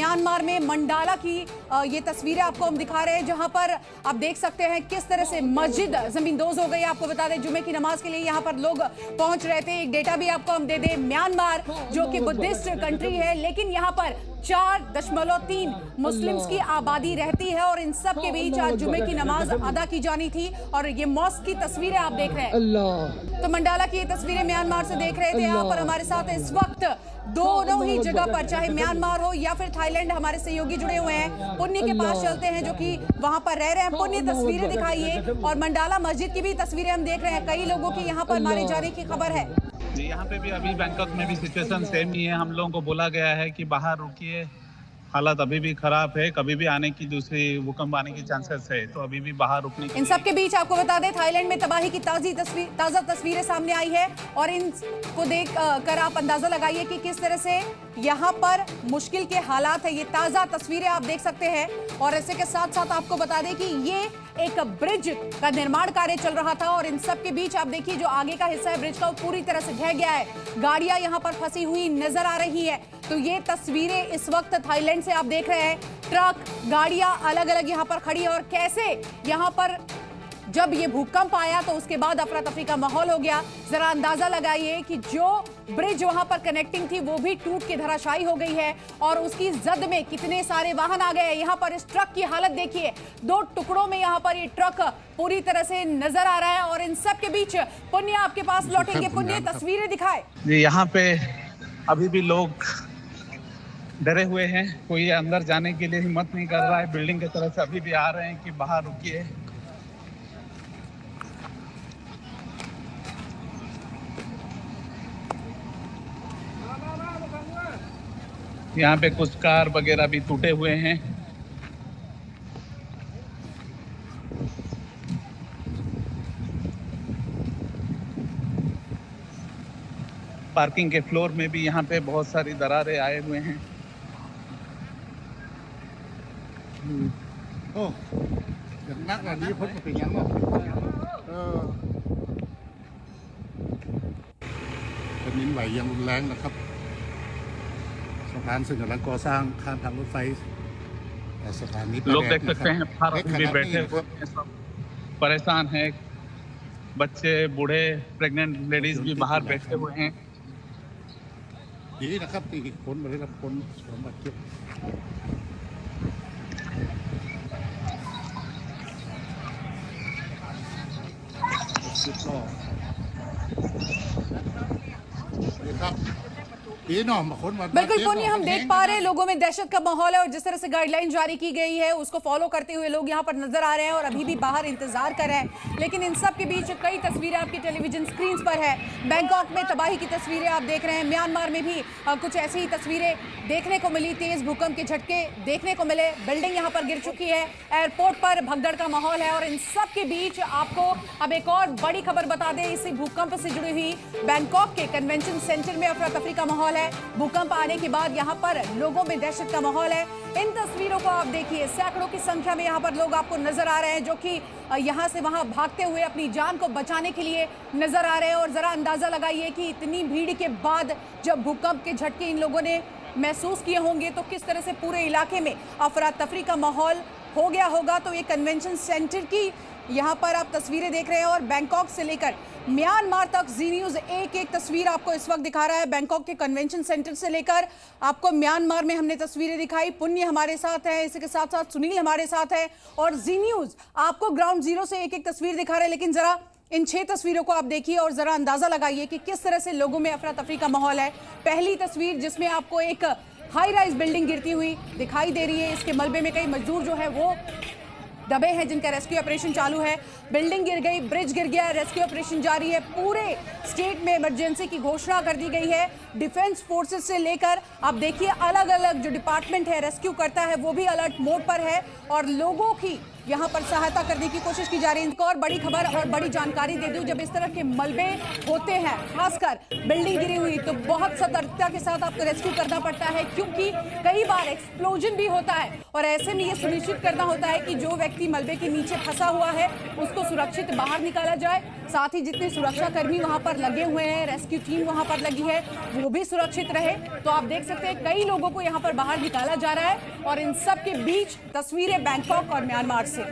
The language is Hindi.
म्यांमार में मंडाला की ये तस्वीरें आपको हम दिखा रहे हैं, जहां पर आप देख सकते हैं किस तरह से मस्जिद जमींदोज हो गई। आपको बता दें जुमे की नमाज के लिए यहां पर लोग पहुंच रहे थे। एक डेटा भी आपको हम दे दें, म्यांमार जो कि बुद्धिस्ट कंट्री है, लेकिन यहां पर 4.3 मुस्लिम्स की आबादी रहती है और इन सब के बीच आज जुमे की नमाज अदा की जानी थी। और ये मॉस्क की तस्वीरें आप देख रहे हैं। तो मंडाला की ये तस्वीरें म्यांमार से देख रहे थे। यहाँ पर हमारे साथ इस वक्त दोनों ही जगह पर, चाहे म्यांमार हो या फिर थाईलैंड, हमारे सहयोगी जुड़े हुए हैं। पुण्य के पास चलते हैं जो कि वहां पर रह रहे हैं। पुण्य, तस्वीरें दिखाइए। और मंडाला मस्जिद की भी तस्वीरें हम देख रहे हैं। कई लोगों की यहाँ पर मारे जाने की खबर है। यहाँ पे भी अभी बैंकॉक में भी सिचुएशन सेम ही है। हम लोगों को बोला गया है कि बाहर रुकिए, हालत अभी भी खराब है, कभी भी आने की दूसरी भूकंप आने की चांसेस है, तो अभी भी बाहर रुकने की। इन सब के बीच आपको बता दें थाईलैंड में तबाही की ताजा तस्वीरें सामने आई है और इनको देख कर आप अंदाजा लगाइए कि किस तरह से यहाँ पर मुश्किल के हालात है। ये ताजा तस्वीरें आप देख सकते हैं। और ऐसे के साथ साथ आपको बता दें कि ये एक ब्रिज का निर्माण कार्य चल रहा था और इन सब के बीच आप देखिए जो आगे का हिस्सा है ब्रिज का, वो पूरी तरह से ढह गया है। गाड़ियां यहाँ पर फंसी हुई नजर आ रही है। तो ये तस्वीरें इस वक्त थाईलैंड से आप देख रहे हैं। ट्रक, गाड़ियां अलग अलग यहाँ पर खड़ी है और कैसे यहाँ पर जब ये भूकंप आया तो उसके बाद अफरा तफरी का माहौल हो गया। जरा अंदाजा लगाइए कि जो ब्रिज वहां पर कनेक्टिंग थी वो भी टूट के धराशायी हो गई है और उसकी जद में कितने सारे वाहन आ गए। यहाँ पर इस ट्रक की हालत देखिए, 2 टुकड़ों में यहाँ पर ये ट्रक पूरी तरह से नजर आ रहा है। और इन सब के बीच पुण्य आपके पास लौटेंगे। पुण्य, तस्वीरें दिखाए। यहाँ पे अभी भी लोग डरे हुए हैं, कोई अंदर जाने के लिए हिम्मत नहीं कर रहा है। बिल्डिंग की तरफ से अभी भी आ रहे हैं कि बाहर रुकिए। यहाँ पे कुछ कार वगैरह भी टूटे हुए हैं। पार्किंग के फ्लोर में भी यहाँ पे बहुत सारी दरारें आए हुए हैं। लोग देख सकते हैं बाहर भी बैठे हुए हैं, सब परेशान हैं। बच्चे, बूढ़े, प्रेग्नेंट लेडीज भी बाहर बैठे हुए हैं। बिल्कुल पुण्य, हम देख पा रहे हैं लोगों में दहशत का माहौल है और जिस तरह से गाइडलाइन जारी की गई है उसको फॉलो करते हुए लोग यहाँ पर नजर आ रहे हैं और अभी भी बाहर इंतजार कर रहे हैं। लेकिन इन सब के बीच कई तस्वीरें आपकी टेलीविजन स्क्रीन पर है। बैंकॉक में तबाही की तस्वीरें आप देख रहे हैं। म्यांमार में भी कुछ ऐसी ही तस्वीरें देखने को मिली। तेज भूकंप के झटके देखने को मिले, बिल्डिंग यहाँ पर गिर चुकी है, एयरपोर्ट पर भगदड़ का माहौल है। और इन सब के बीच आपको अब एक और बड़ी खबर बता दें, इसी भूकंप से जुड़ी हुई बैंकॉक के कन्वेंशन सेंटर में अफरा तफरी का माहौल है। भूकंप आने के बाद यहाँ पर लोगों में दहशत का माहौल है। इन तस्वीरों को आप देखिए, सैकड़ों की संख्या में यहाँ पर लोग आपको नजर आ रहे हैं जो कि यहाँ से वहाँ भागते हुए अपनी जान को बचाने के लिए नजर आ रहे हैं। और जरा अंदाजा लगाइए कि इतनी भीड़ के बाद जब भूकंप के झटके इन लोगों ने महसूस किए होंगे तो किस तरह से पूरे इलाके में अफरा तफरी का माहौल हो गया होगा। तो ये कन्वेंशन सेंटर की यहाँ पर आप तस्वीरें देख रहे हैं और बैंकॉक से लेकर म्यांमार तक जी न्यूज एक एक तस्वीर आपको इस वक्त दिखा रहा है। बैंकॉक के कन्वेंशन सेंटर से लेकर आपको म्यांमार में हमने तस्वीरें दिखाई। पुण्य हमारे साथ है, इसी के साथ साथ सुनील हमारे साथ है और जी न्यूज आपको ग्राउंड जीरो से एक एक तस्वीर दिखा रहे हैं। लेकिन जरा इन 6 तस्वीरों को आप देखिए और जरा अंदाजा लगाइए कि किस तरह से लोगों में अफरा तफरी का माहौल है। पहली तस्वीर जिसमें आपको एक हाई राइज बिल्डिंग गिरती हुई दिखाई दे रही है। इसके मलबे में कई मजदूर जो है वो दबे हैं जिनका रेस्क्यू ऑपरेशन चालू है। बिल्डिंग गिर गई, ब्रिज गिर गया, रेस्क्यू ऑपरेशन जारी है। पूरे स्टेट में इमरजेंसी की घोषणा कर दी गई है। डिफेंस फोर्सेस से लेकर आप देखिए अलग अलग जो डिपार्टमेंट है रेस्क्यू करता है वो भी अलर्ट मोड पर है और लोगों की यहाँ पर सहायता करने की कोशिश की जा रही है। एक और बड़ी खबर और बड़ी जानकारी दे दूं, जब इस तरह के मलबे होते हैं, खासकर बिल्डिंग गिरी हुई, तो बहुत सतर्कता के साथ आपको रेस्क्यू करना पड़ता है, क्योंकि कई बार एक्सप्लोजन भी होता है और ऐसे में ये सुनिश्चित करना होता है कि जो व्यक्ति मलबे के नीचे फंसा हुआ है उसको सुरक्षित बाहर निकाला जाए। साथ ही जितने सुरक्षा कर्मी वहां पर लगे हुए हैं, रेस्क्यू टीम वहां पर लगी है, वो भी सुरक्षित रहे। तो आप देख सकते हैं कई लोगों को यहां पर बाहर निकाला जा रहा है और इन सब के बीच तस्वीरें बैंकॉक और म्यांमार से।